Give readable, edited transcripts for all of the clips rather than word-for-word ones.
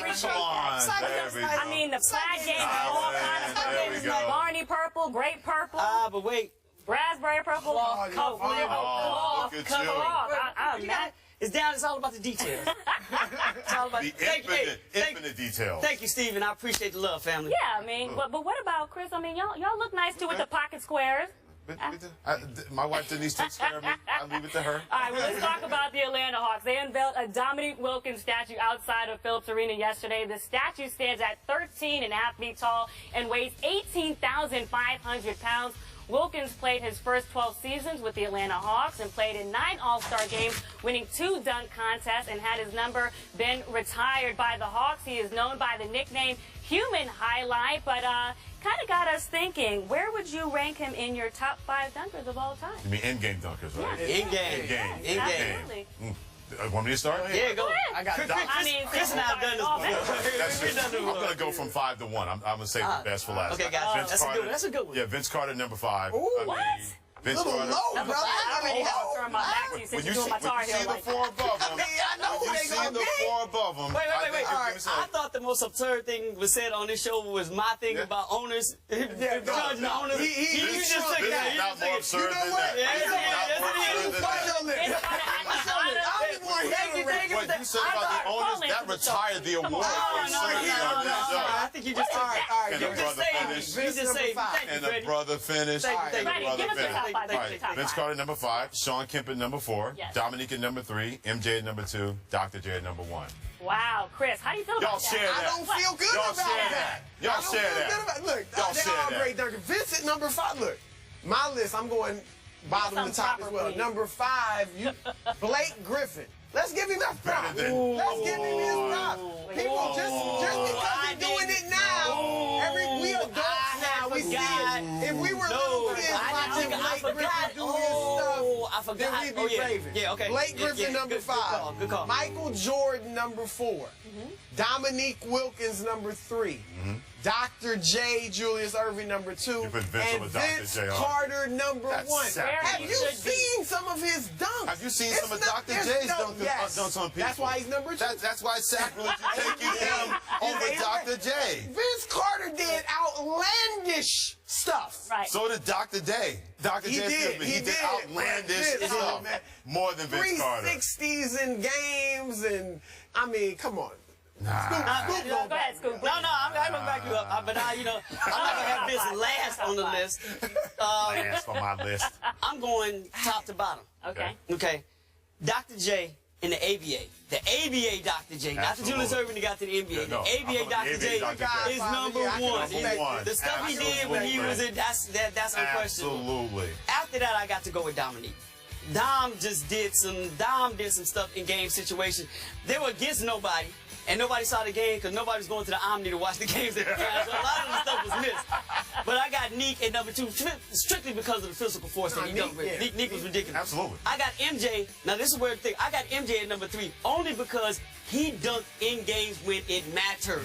Come on. I mean, the flag game, all kinds of colors, Barney purple, grape purple. But wait. Raspberry purple. It's down. It's all about the details. It's all about the infinite details. Thank you, Stephen. I appreciate the love, family. Yeah, I mean, but what about Chris? I mean, y'all look nice too with the pocket squares. My wife Denise takes care of me. I leave it to her. All right, well, let's talk about the Atlanta Hawks. They unveiled a Dominique Wilkins statue outside of Phillips Arena yesterday. The statue stands at 13.5 feet tall and weighs 18,500 pounds. Wilkins played his first 12 seasons with the Atlanta Hawks and played in 9 All-Star games, winning 2 dunk contests, and had his number been retired by the Hawks. He is known by the nickname Human Highlight, but kind of got us thinking, where would you rank him in your top 5 dunkers of all time? You mean in-game dunkers, right? Yeah. In-game. Absolutely. Want me to start? Yeah, go. I got Chris and I have done this before. I'm going to go from 5 to 1. I'm going to save the best for last. Okay, gotcha. That's a good one. Yeah, Vince Carter, number 5. Ooh, what? Vince Little Carter. low, brother. I already have to turn my back to you since you're doing my Tar Heel like the 4 above them, I know who they gonna the be. 4 above them. Wait. I thought the most absurd thing was said on this show was my thing about owners. Judging owners. You just took This that. is not more absurd than that. What you said about the owners, that retired the award. I think you just took it. And the brother finished. You just say, And the brother finished. Vince Five. Carter, number 5. Sean Kemp at number 4. Yes. Dominique at number 3. MJ at number 2. Dr. J at number 1. Wow, Chris, how do you feel about Y'all that? share that. I don't feel good Y'all about share that. Y'all share that. Look, Y'all they're share all that. great dunkers. Vince at number 5. Look, my list, I'm going bottom to top as well. Please. Number 5, Blake Griffin. Let's give him that prop. Let's give him his prop. People, just because he's doing it now, we adults now, we see it. If we were little kids watching Blake Griffin do his stuff, then we'd be raving. Yeah, okay. Blake Griffin, number 5. Good call. Michael Jordan, number 4. Dominique Wilkins, number 3. Dr. J, Julius Irving, number 2. You put Vince and over Dr. Vince J on. Carter, number 1. Have Have you seen some of his dunks? Have you seen some of Dr. J's dunks on people? That's why he's number 2. That's why sacrilege is taking him over Dr. J. Vince Carter did outlandish stuff. Right. So did Dr. J. Dr. He J. did. He did outlandish stuff. More than Vince Carter. 360s in games, and I mean, come on. Go ahead, Scoop. No, I'm going to back you up. But I'm not going to have this last on the list. Last on my list. I'm going top to bottom. Okay. Okay. Dr. J and the ABA. The ABA Dr. J. Not the Julius Irving that got to the NBA. No, the ABA Dr. J is number 1. The stuff he did when he was in, that's unquestionable. Absolutely. After that, I got to go with Dominique. Dom did some stuff in game situations. They were against nobody. And nobody saw the game because nobody was going to the Omni to watch the games at the time. So a lot of the stuff was missed. But I got Neek at number 2 strictly because of the physical force that he dunked with. Neek was ridiculous. Absolutely. I got MJ. Now, this is where the thing. I got MJ at number 3 only because he dunked in games when it mattered.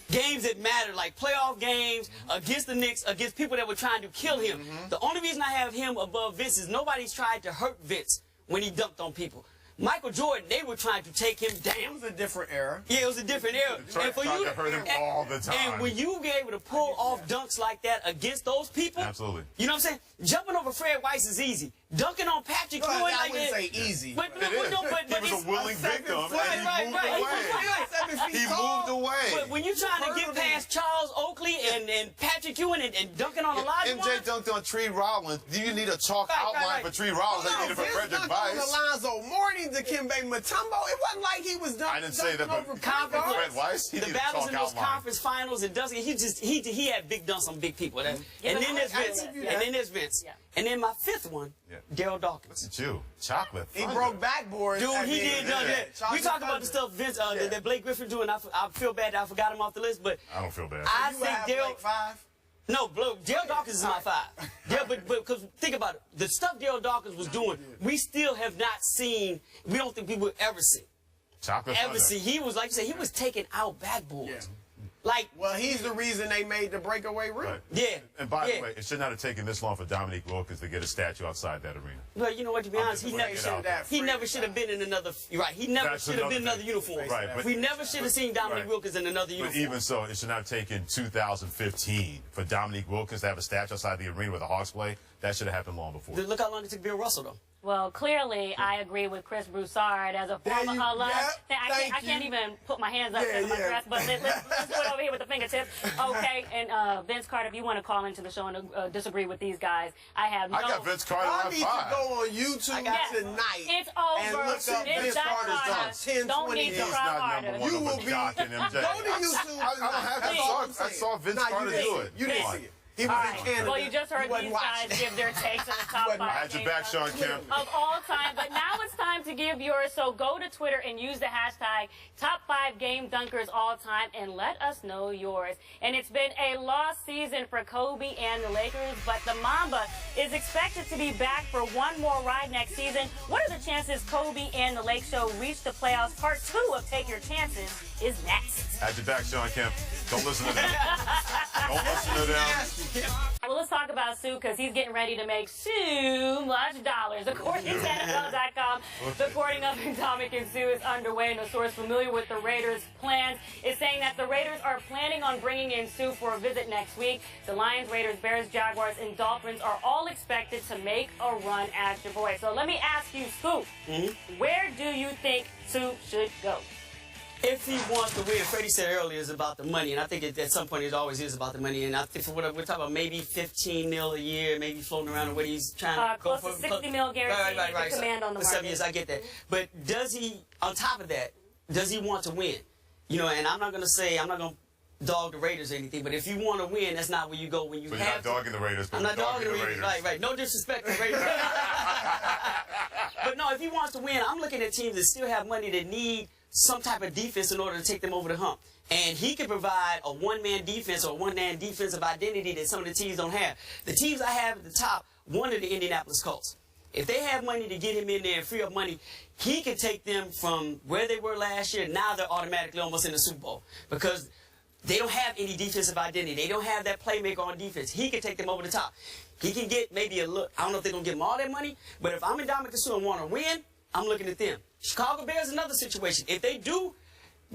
Games that mattered, like playoff games, against the Knicks, against people that were trying to kill him. The only reason I have him above Vince is nobody's tried to hurt Vince when he dunked on people. Michael Jordan, they were trying to take him down. It was a different era. Yeah, it was a different era. And for you to hurt him all the time. And when you be able to pull off dunks like that against those people, absolutely. You know what I'm saying? Jumping over Fred Weiss is easy. Dunking on Patrick Ewing like that. I wouldn't say easy. But He was a willing victim, and he moved away. But when you're trying to get past Charles Oakley and Patrick Ewing and dunking on a lot of MJ dunked on Tree Rollins. Do you need a chalk outline for Tree Rollins? They needed for Frederick Weiss. Alonzo Mourning to Kimbe Mutombo. It wasn't like he was dunking. I didn't say that, but Fred Weiss, he the needed a battles chalk in those outline. conference finals and Dusty, he had big dunks on big people. And then there's Vince. And then my 5th one, Daryl Dawkins. Look at you, chocolate. He broke backboards. Dude, he did that. We talk about the stuff Vince, that Blake Griffin doing. I feel bad that I forgot him off the list, but I don't feel bad. I You think have Daryl. Blake 5? No, Daryl Dawkins is my 5. Yeah, but because think about it, the stuff Daryl Dawkins was doing, we still have not seen. We don't think we will ever see. Chocolate. Ever see? He was like you said. He was taking out backboards. Like, well, he's the reason they made the breakaway rule. Right. yeah. And by the way, it should not have taken this long for Dominique Wilkins to get a statue outside that arena. Well, you know what, to be honest, he never should have been in another, right, he never should have been in another uniform. Right, but, we never should have seen Dominique Wilkins in another uniform. But even so, it should not have taken 2015 for Dominique Wilkins to have a statue outside the arena where the Hawks play. That should have happened long before. Look how long it took Bill Russell, though. Well, clearly, I agree with Chris Broussard as a former alum. I can't even put my hands up in my dress, but let's put it over here with the fingertips. Okay, and Vince Carter, if you want to call into the show and disagree with these guys, I have no... I got Vince Carter I on need to go on YouTube tonight. It's over. And look up Vince Carter's 10, Don't 20 need to years. try Not harder. number one You on will the be- dock in MJ. Go to YouTube. I saw Vince Carter do it. You didn't see it. He was in Canada. Well, you just heard He wasn't these guys watching. give their takes on the top Wasn't 5 I had your games back, Sean Kemp. of all time. But now it's time to give yours. So go to Twitter and use the hashtag Top 5 Game Dunkers All Time and let us know yours. And it's been a lost season for Kobe and the Lakers, but the Mamba is expected to be back for one more ride next season. What are the chances Kobe and the Lake Show reach the playoffs? Part 2 of Take Your Chances is next. Had your back, Sean Kemp. Don't listen to them. Don't listen to them. Well, let's talk about Sue because he's getting ready to make so much dollars. According to NFL.com, the courting of Dominique Sue is underway, and a source familiar with the Raiders' plans is saying that the Raiders are planning on bringing in Sue for a visit next week. The Lions, Raiders, Bears, Jaguars, and Dolphins are all expected to make a run at your boy. So let me ask you, Sue, where do you think Sue should go? If he wants to win, Freddie said earlier, it's about the money, and I think at some point it always is about the money. And I think for what we're talking about, maybe $15 million a year, maybe floating around the way he's trying to go close for. to $60 million guaranteed. Right. Command on the for market. 7 years, I get that. But does he, on top of that, does he want to win? You know, and I'm not going to dog the Raiders or anything, but if you want to win, that's not where you go when you So have you're not dogging the Raiders, but I'm not dogging the Raiders. Right. No disrespect to the Raiders. But no, if he wants to win, I'm looking at teams that still have money that need some type of defense in order to take them over the hump. And he can provide a one-man defense or a one-man defensive identity that some of the teams don't have. The teams I have at the top, one of the Indianapolis Colts. If they have money to get him in there and free up money, he can take them from where they were last year. Now they're automatically almost in the Super Bowl because they don't have any defensive identity. They don't have that playmaker on defense. He can take them over the top. He can get maybe a look. I don't know if they're going to give him all that money, but if I'm in Dominique Sue and want to win, I'm looking at them. Chicago Bears, another situation. If they do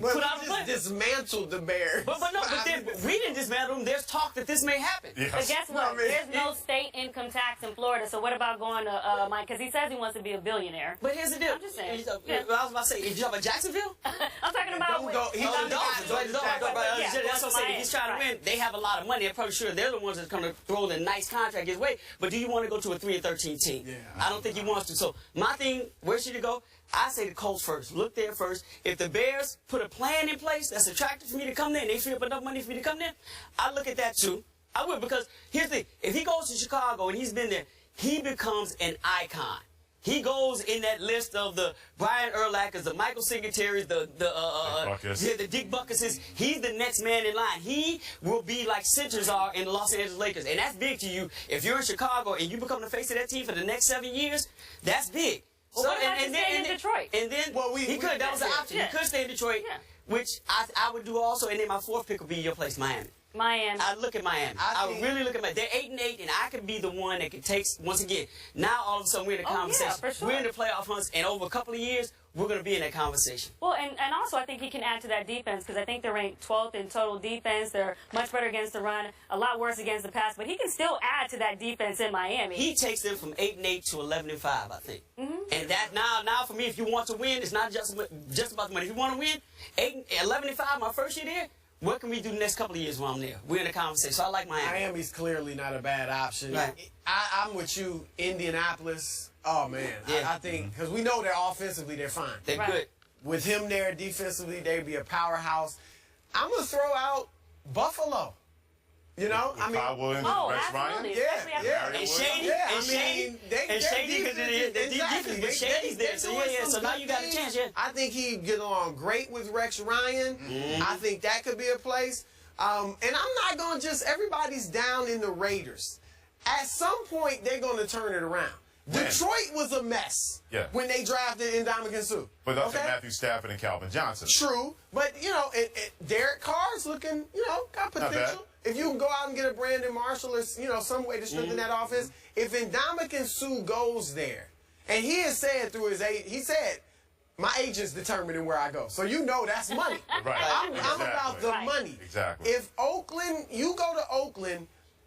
put out a play. Dismantled the Bears. But then we didn't dismantle them. There's talk that this may happen. Yes. But guess what? There's no state income tax in Florida. So what about going to Mike? Because he says he wants to be a billionaire. But here's the deal. I'm just saying. I was about to say, if you talk about Jacksonville? I'm talking about... He's the Dolphins, right? That's what I'm saying. If he's trying to win, they have a lot of money. I'm probably sure they're the ones that's going to throw the nice contract his way. But do you want to go to a 3-13 team? Yeah. I don't think he wants to. So my thing, where should he go? I say the Colts first. Look there first. If the Bears put a plan in place that's attractive for me to come there and they free up enough money for me to come there, I look at that too. I would, because here's the thing. If he goes to Chicago and he's been there, he becomes an icon. He goes in that list of the Brian Urlachers, the Michael Singaterys, the Dick Buckuses. He's the next man in line. He will be like centers are in the Los Angeles Lakers. And that's big to you. If you're in Chicago and you become the face of that team for the next 7 years, that's big. Well, what about staying in Detroit? And then he could. That was the option. Yeah. He could stay in Detroit, which I would do also. And then my fourth pick would be your place, Miami. Miami. I look at Miami. I really look at Miami. They're 8-8, and I could be the one that could take. Once again, now all of a sudden we're in a conversation. Yeah, for sure. We're in the playoff hunts, and over a couple of years, we're going to be in that conversation. Well, and also I think he can add to that defense because I think they're ranked 12th in total defense. They're much better against the run, a lot worse against the pass, but he can still add to that defense in Miami. He takes them from 8-8 to 11-5, I think. And that now for me, if you want to win, it's not just about the money. If you want to win, 11-5, my first year there. What can we do the next couple of years while I'm there? We're in a conversation. So I like Miami. Miami's clearly not a bad option. Right. I'm with you. Indianapolis. Oh, man. Yeah. I think, because we know they're offensively, they're fine. They're good. With him there defensively, they'd be a powerhouse. I'm going to throw out Buffalo. You know? With Kyle Williams, Rex Ryan? Yeah. And Shady. Yeah, And Shady because the defense, but Shady's there. So, so now you got a chance, I think he'd get along great with Rex Ryan. I think that could be a place. And I'm not going to everybody's down in the Raiders. At some point, they're going to turn it around. Detroit was a mess when they drafted Ndamukong Suh. But that's Matthew Stafford and Calvin Johnson. True, but Derek Carr's looking, got potential. If you can go out and get a Brandon Marshall or some way to strengthen that offense, if Ndamukong Suh goes there, and he has said through his agent, he said, my agent's determining where I go. So that's money. Right. I'm about the money. Exactly. If you go to Oakland,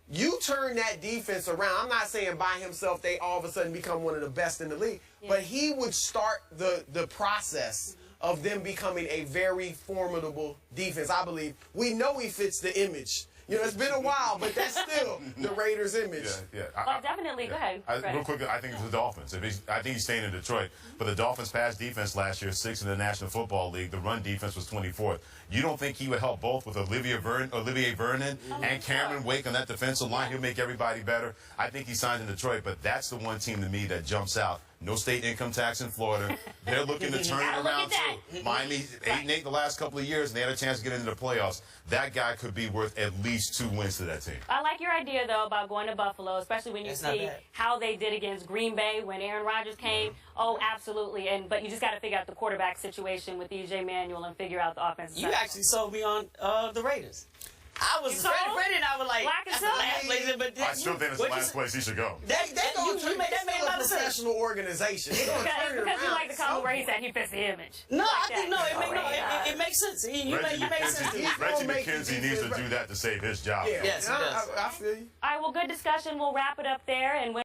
you turn that defense around. I'm not saying by himself they all of a sudden become one of the best in the league, but he would start the process of them becoming a very formidable defense. I believe. We know he fits the image. It's been a while, but that's still the Raiders' image. Well, definitely. Go ahead. Real quick, I think it's the Dolphins. I think he's staying in Detroit. But the Dolphins' pass defense last year, 6th in the National Football League. The run defense was 24th. You don't think he would help both with Olivier Vernon and Cameron Wake on that defensive line? He'll make everybody better. I think he signs in Detroit, but that's the one team to me that jumps out. No state income tax in Florida. They're looking to turn it around, too. Miami, 8-8 the last couple of years, and they had a chance to get into the playoffs. That guy could be worth at least 2 wins to that team. I like your idea, though, about going to Buffalo, especially when you see how they did against Green Bay when Aaron Rodgers came. Oh, absolutely. But you just got to figure out the quarterback situation with E.J. Manuel and figure out the offensive side. You actually sold me on the Raiders. I was Freddie and I was like, that's the last place. But I still think it's the last place he should go. That made a professional organization. Because you like the color where he said he fits the image. No, I think it makes sense. You make sense. Reggie McKenzie needs to do that to save his job. Yes, he does. I feel you. All right, well, good discussion. We'll wrap it up there. And